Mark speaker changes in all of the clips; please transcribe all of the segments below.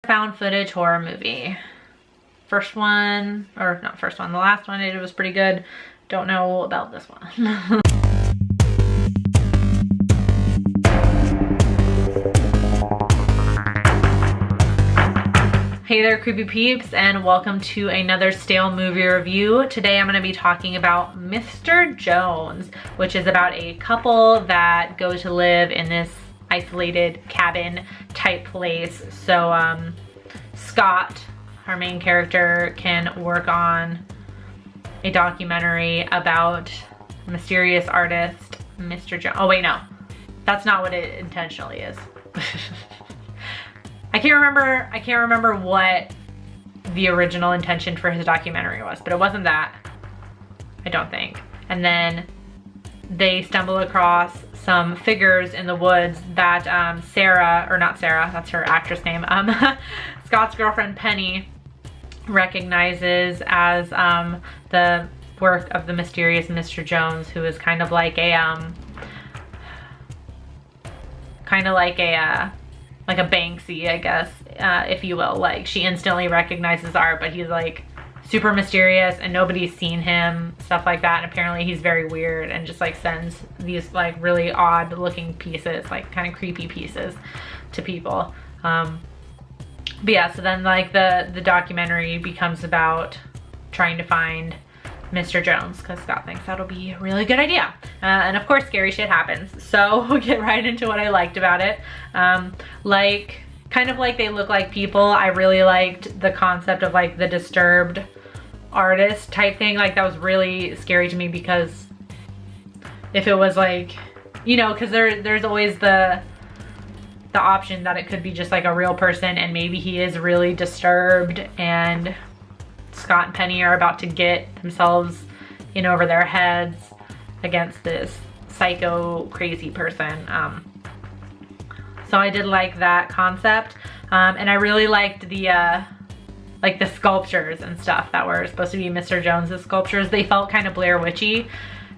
Speaker 1: Found footage horror movie. First one, or not first one, the last one I did was pretty good. Don't know about this one. Hey there, creepy peeps, and welcome to another stale movie review. Today I'm going to be talking about Mr. Jones, which is about a couple that go to live in this isolated cabin type place. So Scott, our main character, can work on a documentary about mysterious artist Mr. Jones. Oh wait, no, that's not what it intentionally is. I can't remember what the original intention for his documentary was, but it wasn't that, I don't think. And then they stumble across some figures in the woods that Sarah, or not Sarah, that's her actress name, Scott's girlfriend Penny recognizes as the work of the mysterious Mr. Jones, who is kind of like a Banksy, I guess, if you will. Like, she instantly recognizes art, but he's like super mysterious and nobody's seen him, stuff like that. And apparently he's very weird and just like sends these like really odd looking pieces, like kind of creepy pieces, to people. But yeah, so then like the documentary becomes about trying to find Mr. Jones, because Scott thinks that'll be a really good idea. And of course scary shit happens. So we'll get right into what I liked about it. Kind of like they look like people. I really liked the concept of like the disturbed artist type thing. Like, that was really scary to me, because if it was like, you know, because there's always the option that it could be just like a real person, and maybe he is really disturbed and Scott and Penny are about to get themselves in over their heads against this psycho crazy person. So I did like that concept, and I really liked the like the sculptures and stuff that were supposed to be Mr. Jones's sculptures. They felt kind of Blair Witchy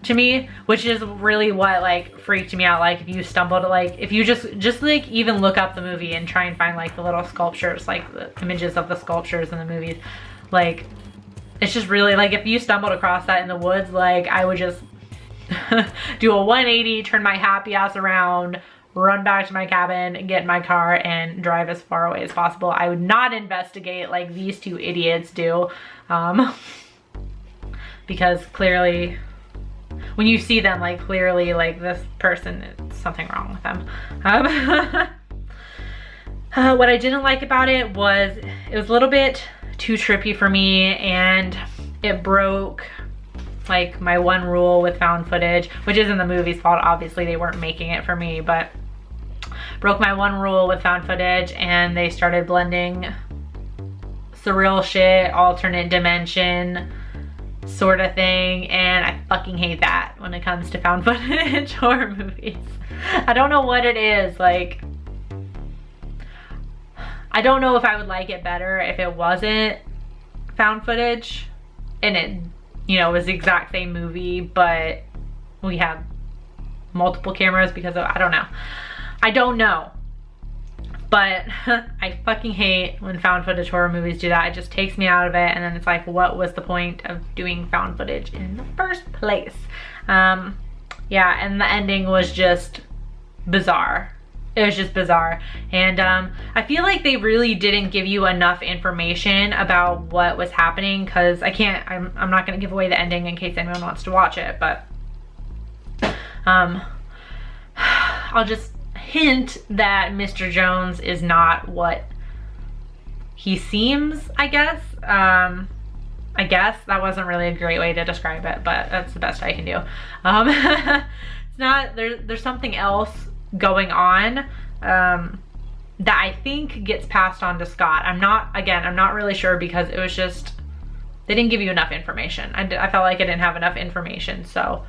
Speaker 1: to me, which is really what like freaked me out. Like, if you stumbled, like if you just like even look up the movie and try and find like the little sculptures, like the images of the sculptures in the movies, like it's just really like, if you stumbled across that in the woods, like I would just do a 180, turn my happy ass around, run back to my cabin, get in my car, and drive as far away as possible. I would not investigate like these two idiots do, because clearly when you see them, like clearly like this person, it's something wrong with them. What I didn't like about it was a little bit too trippy for me, and it broke like my one rule with found footage, which isn't the movie's fault. Obviously they weren't making it for me, but broke my one rule with found footage, and they started blending surreal shit, alternate dimension sort of thing, and I fucking hate that when it comes to found footage horror movies. I don't know what it is. Like, I don't know if I would like it better if it wasn't found footage and it, you know, was the exact same movie, but we have multiple cameras, because of, I don't know. But I fucking hate when found footage horror movies do that. It just takes me out of it, and then it's like, what was the point of doing found footage in the first place? Yeah, and the ending was just bizarre. It was just bizarre, and I feel like they really didn't give you enough information about what was happening, because I'm not gonna give away the ending in case anyone wants to watch it, but I'll just hint that Mr. Jones is not what he seems, I guess. I guess that wasn't really a great way to describe it, but that's the best I can do. It's not, there's something else going on that I think gets passed on to Scott. I'm not really sure, because it was just, they didn't give you enough information. I felt like I didn't have enough information, so.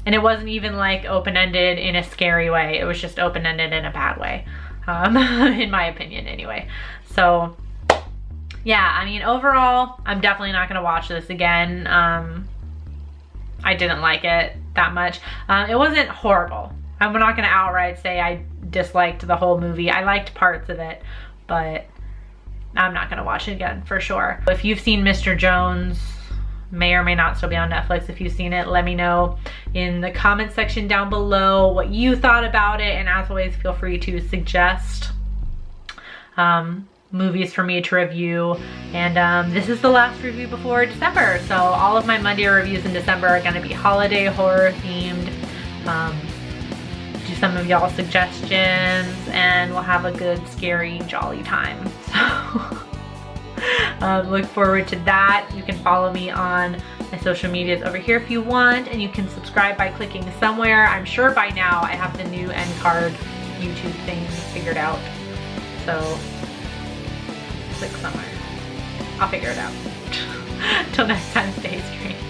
Speaker 1: And it wasn't even like open-ended in a scary way. It was just open-ended in a bad way, in my opinion anyway. So yeah, I mean, overall, I'm definitely not gonna watch this again. I didn't like it that much. It wasn't horrible. I'm not gonna outright say I disliked the whole movie. I liked parts of it, but I'm not gonna watch it again for sure. If you've seen Mr. Jones, may or may not still be on Netflix. If you've seen it, let me know in the comment section down below what you thought about it. And as always, feel free to suggest movies for me to review. And this is the last review before December. So all of my Monday reviews in December are gonna be holiday horror themed. Do some of y'all's suggestions and we'll have a good, scary, jolly time. So look forward to that. You can follow me on my social medias over here if you want, and you can subscribe by clicking somewhere. I'm sure by now I have the new end card YouTube thing figured out. So click somewhere. I'll figure it out. Till next time, stay strange.